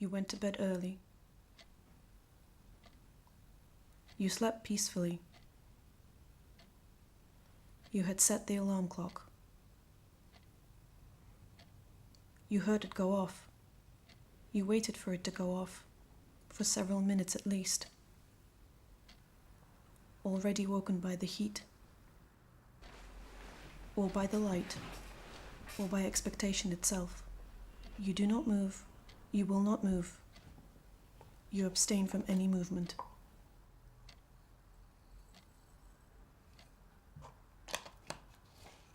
You went to bed early. You slept peacefully. You had set the alarm clock. You heard it go off. You waited for it to go off, for several minutes at least. Already woken by the heat, or by the light, or by expectation itself. You do not move. You will not move. You abstain from any movement.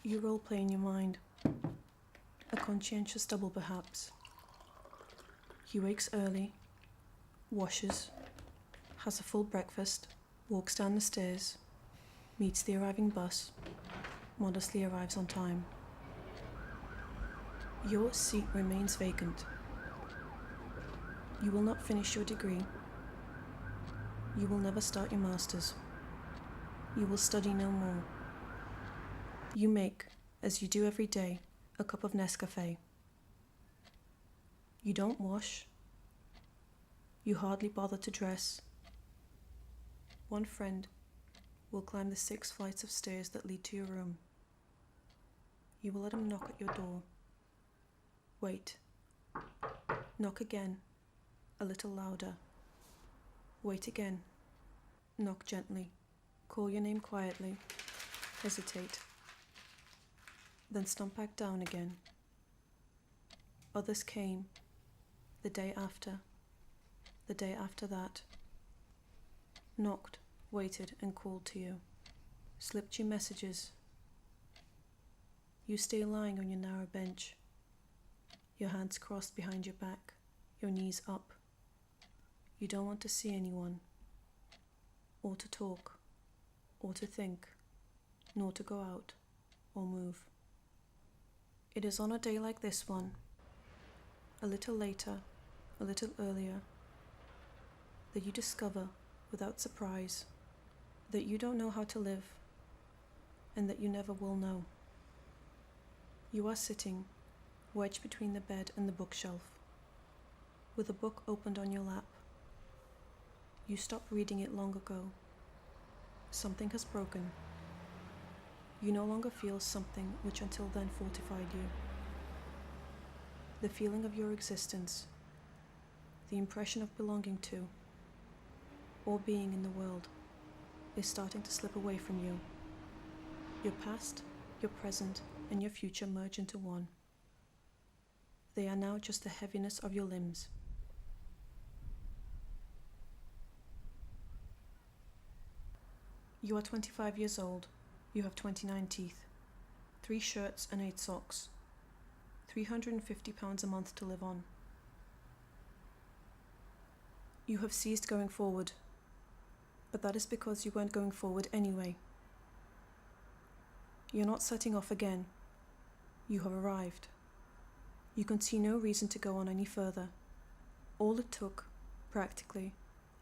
You role-play in your mind. A conscientious double, perhaps. He wakes early, washes, has a full breakfast, walks down the stairs, meets the arriving bus, modestly arrives on time. Your seat remains vacant. You will not finish your degree. You will never start your master's. You will study no more. You make, as you do every day, a cup of Nescafe. You don't wash. You hardly bother to dress. One friend will climb the 6 flights of stairs that lead to your room. You will let him knock at your door. Wait. Knock again, a little louder. Wait again. Knock gently. Call your name quietly. Hesitate. Then stomp back down again. Others came, the day after that. Knocked, waited, and called to you. Slipped you messages. You stay lying on your narrow bench, your hands crossed behind your back, your knees up. You don't want to see anyone, or to talk, or to think, nor to go out, or move. It is on a day like this one, a little later, a little earlier, that you discover, without surprise, that you don't know how to live, and that you never will know. You are sitting, wedged between the bed and the bookshelf, with a book opened on your lap. You stopped reading it long ago. Something has broken. You no longer feel something which until then fortified you. The feeling of your existence, the impression of belonging to, or being in the world, is starting to slip away from you. Your past, your present, and your future merge into one. They are now just the heaviness of your limbs. You are 25 years old. You have 29 teeth, 3 shirts and 8 socks, 350 pounds a month to live on. You have ceased going forward, but that is because you weren't going forward anyway. You're not setting off again. You have arrived. You can see no reason to go on any further. All it took, practically,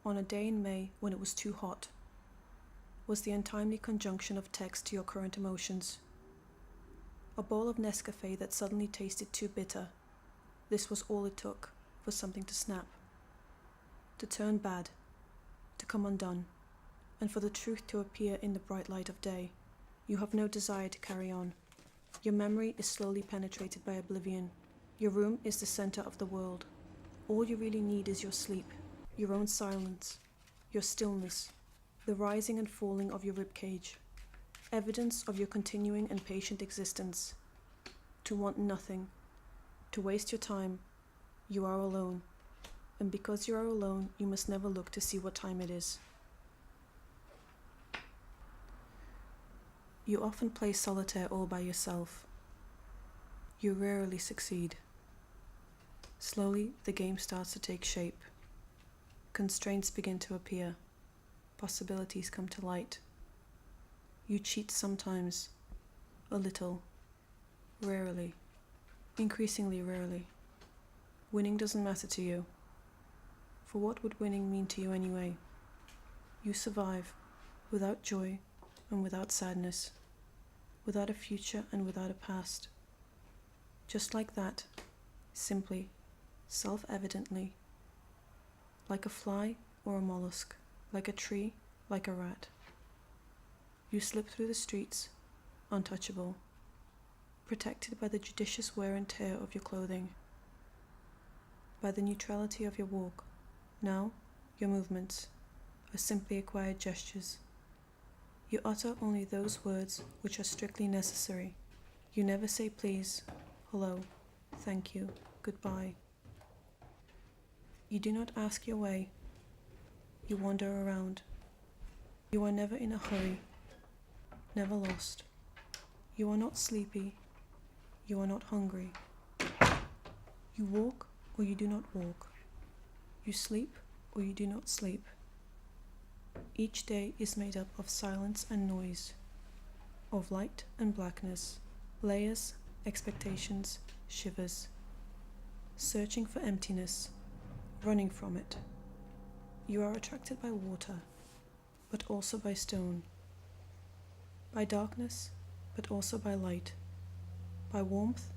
on a day in May when it was too hot, was the untimely conjunction of text to your current emotions. A bowl of Nescafe that suddenly tasted too bitter. This was all it took for something to snap, to turn bad, to come undone, and for the truth to appear in the bright light of day. You have no desire to carry on. Your memory is slowly penetrated by oblivion. Your room is the center of the world. All you really need is your sleep, your own silence, your stillness, the rising and falling of your ribcage, evidence of your continuing and patient existence. To want nothing, to waste your time. You are alone, and because you are alone, you must never look to see what time it is. You often play solitaire all by yourself. You rarely succeed. Slowly, the game starts to take shape. Constraints begin to appear. Possibilities come to light. You cheat sometimes, a little, rarely, increasingly rarely. Winning doesn't matter to you. For what would winning mean to you anyway? You survive, without joy and without sadness, without a future and without a past. Just like that, simply, self-evidently, like a fly or a mollusk, like a tree, like a rat. You slip through the streets, untouchable, protected by the judicious wear and tear of your clothing, by the neutrality of your walk. Now, your movements are simply acquired gestures. You utter only those words which are strictly necessary. You never say please, hello, thank you, goodbye. You do not ask your way. You wander around. You are never in a hurry, never lost. You are not sleepy. You are not hungry. You walk or you do not walk. You sleep or you do not sleep. Each day is made up of silence and noise, of light and blackness, layers, expectations, shivers, searching for emptiness, running from it. You are attracted by water, but also by stone, by darkness, but also by light, by warmth,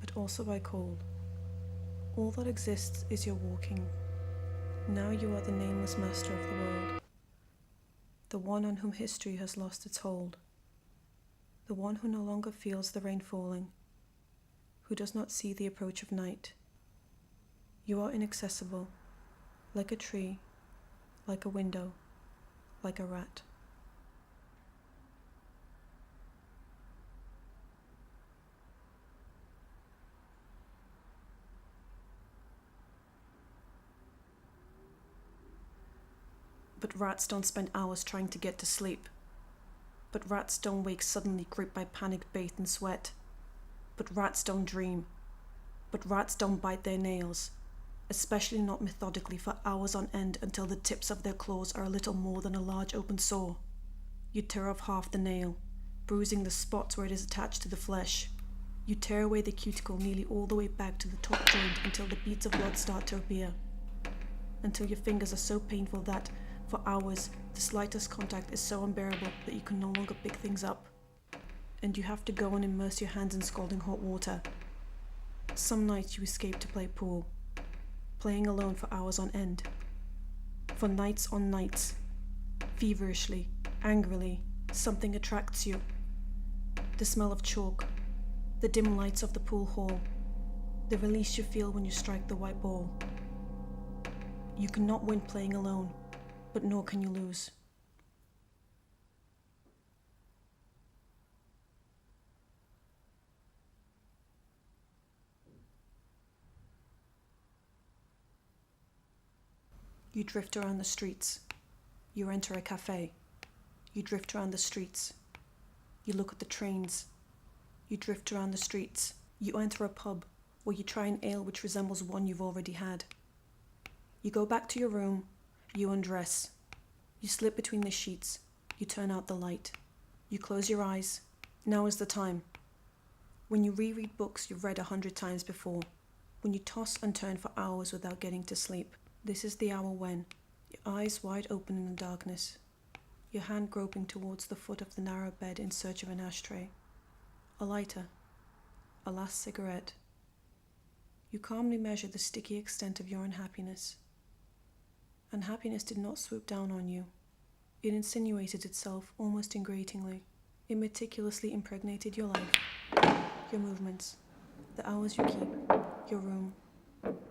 but also by cold. All that exists is your walking. Now you are the nameless master of the world, the one on whom history has lost its hold, the one who no longer feels the rain falling, who does not see the approach of night. You are inaccessible, like a tree, like a window, like a rat. But rats don't spend hours trying to get to sleep. But rats don't wake suddenly gripped by panic bathed in sweat. But rats don't dream. But rats don't bite their nails, especially not methodically for hours on end until the tips of their claws are a little more than a large open sore. You tear off half the nail, bruising the spots where it is attached to the flesh. You tear away the cuticle nearly all the way back to the top joint until the beads of blood start to appear. Until your fingers are so painful that, for hours, the slightest contact is so unbearable that you can no longer pick things up. And you have to go and immerse your hands in scalding hot water. Some nights you escape to play pool, playing alone for hours on end. For nights on nights, feverishly, angrily, something attracts you. The smell of chalk, the dim lights of the pool hall, the release you feel when you strike the white ball. You cannot win playing alone, but nor can you lose. You drift around the streets. You enter a cafe. You drift around the streets. You look at the trains. You drift around the streets. You enter a pub where you try an ale which resembles one you've already had. You go back to your room. You undress. You slip between the sheets. You turn out the light. You close your eyes. Now is the time. When you reread books you've read 100 times before. When you toss and turn for hours without getting to sleep. This is the hour when, your eyes wide open in the darkness, your hand groping towards the foot of the narrow bed in search of an ashtray, a lighter, a last cigarette. You calmly measure the sticky extent of your unhappiness. Unhappiness did not swoop down on you. It insinuated itself almost ingratiatingly. It meticulously impregnated your life, your movements, the hours you keep, your room.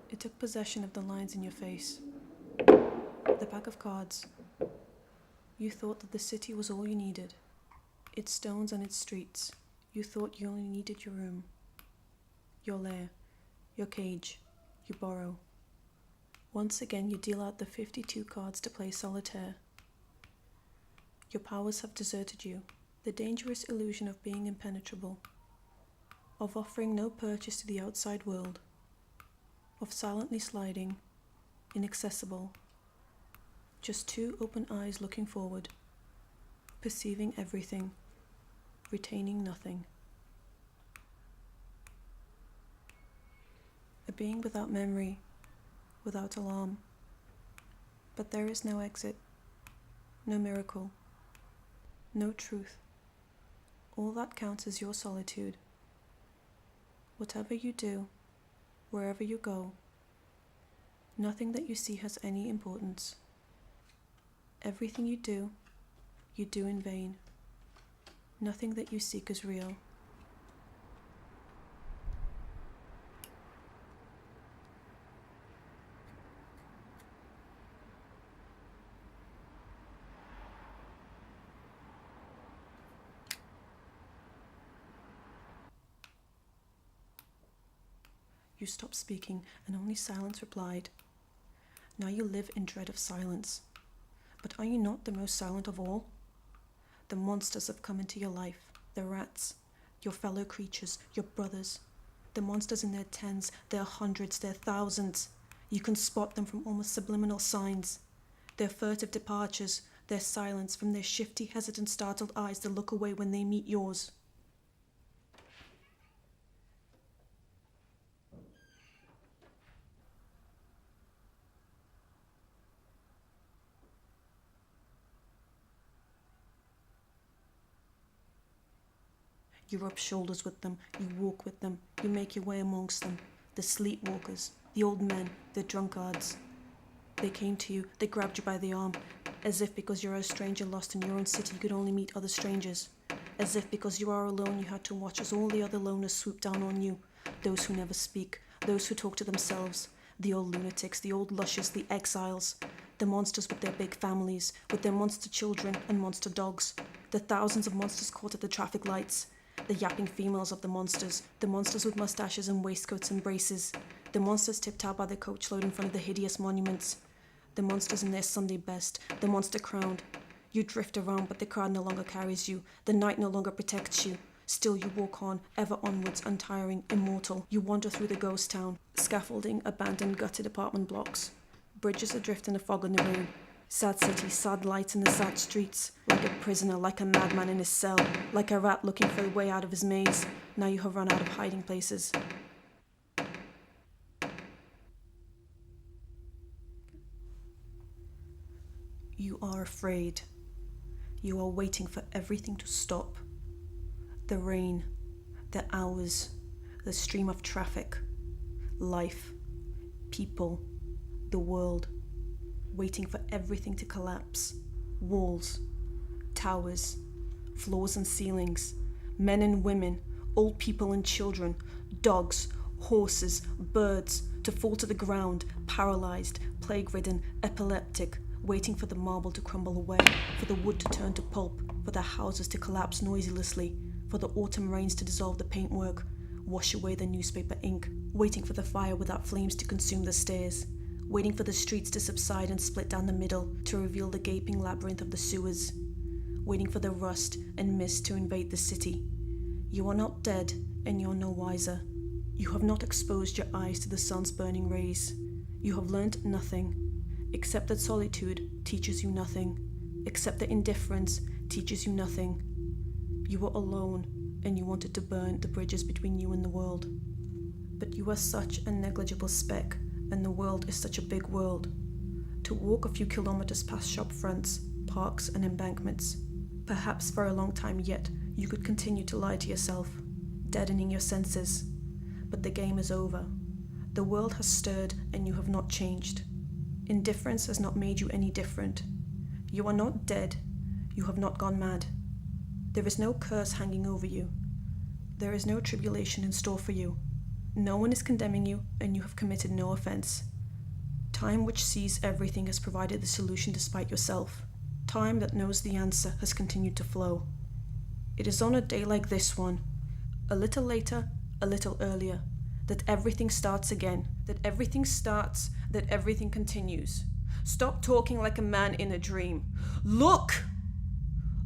It took possession of the lines in your face, the pack of cards. You thought that the city was all you needed, its stones and its streets. You thought you only needed your room, your lair, your cage. You borrow. Once again you deal out the 52 cards to play solitaire. Your powers have deserted you, the dangerous illusion of being impenetrable, of offering no purchase to the outside world, of silently sliding, inaccessible, just two open eyes looking forward, perceiving everything, retaining nothing. A being without memory, without alarm. But there is no exit, no miracle, no truth. All that counts is your solitude. Whatever you do, wherever you go, Nothing that you see has any importance. Everything you do in vain. Nothing that you seek is real. You stopped speaking, and only silence replied. Now you live in dread of silence. But are you not the most silent of all? The monsters have come into your life, the rats, your fellow creatures, your brothers. The monsters in their tens, their hundreds, their thousands. You can spot them from almost subliminal signs. Their furtive departures, their silence, from their shifty, hesitant, startled eyes that look away when they meet yours. You rub shoulders with them, you walk with them, you make your way amongst them. The sleepwalkers, the old men, the drunkards. They came to you, they grabbed you by the arm, as if because you're a stranger lost in your own city you could only meet other strangers. As if because you are alone you had to watch as all the other loners swoop down on you. Those who never speak, those who talk to themselves. The old lunatics, the old lushes, the exiles. The monsters with their big families, with their monster children and monster dogs. The thousands of monsters caught at the traffic lights. The yapping females of the monsters with mustaches and waistcoats and braces, the monsters tipped out by the coachload in front of the hideous monuments, the monsters in their Sunday best, the monster crowned. You drift around, but the crowd no longer carries you, the night no longer protects you. Still you walk on, ever onwards, untiring, immortal. You wander through the ghost town, scaffolding, abandoned, gutted apartment blocks. Bridges adrift in the fog and the rain. Sad city, sad lights in the sad streets. Like a prisoner, like a madman in his cell. Like a rat looking for a way out of his maze. Now you have run out of hiding places. You are afraid. You are waiting for everything to stop. The rain, the hours, the stream of traffic, life, people, the world. Waiting for everything to collapse. Walls, towers, floors and ceilings, men and women, old people and children, dogs, horses, birds, to fall to the ground, paralyzed, plague-ridden, epileptic, waiting for the marble to crumble away, for the wood to turn to pulp, for the houses to collapse noiselessly, for the autumn rains to dissolve the paintwork, wash away the newspaper ink, waiting for the fire without flames to consume the stairs, waiting for the streets to subside and split down the middle to reveal the gaping labyrinth of the sewers, waiting for the rust and mist to invade the city. You are not dead, and you're no wiser. You have not exposed your eyes to the sun's burning rays. You have learnt nothing, except that solitude teaches you nothing, except that indifference teaches you nothing. You were alone, and you wanted to burn the bridges between you and the world. But you are such a negligible speck, and the world is such a big world. To walk a few kilometers past shop fronts, parks and embankments, perhaps for a long time yet, you could continue to lie to yourself, deadening your senses. But the game is over. The world has stirred and you have not changed. Indifference has not made you any different. You are not dead. You have not gone mad. There is no curse hanging over you. There is no tribulation in store for you. No one is condemning you, and you have committed no offense. Time which sees everything has provided the solution despite yourself. Time that knows the answer has continued to flow. It is on a day like this one, a little later, a little earlier, that everything starts again, that everything starts, that everything continues. Stop talking like a man in a dream. Look!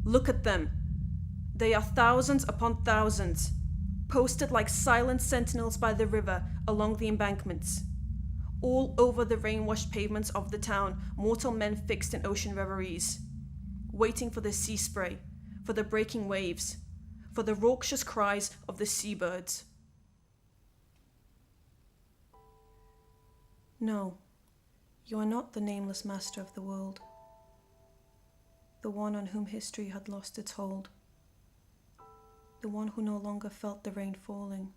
Look at them. They are thousands upon thousands, posted like silent sentinels by the river along the embankments. All over the rain-washed pavements of the town, mortal men fixed in ocean reveries, waiting for the sea spray, for the breaking waves, for the raucous cries of the seabirds. No, you are not the nameless master of the world, the one on whom history had lost its hold, the one who no longer felt the rain falling,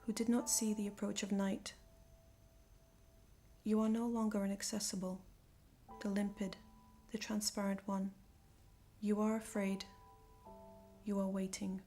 who did not see the approach of night, You are no longer inaccessible, the limpid, the transparent one. You are afraid. You are waiting.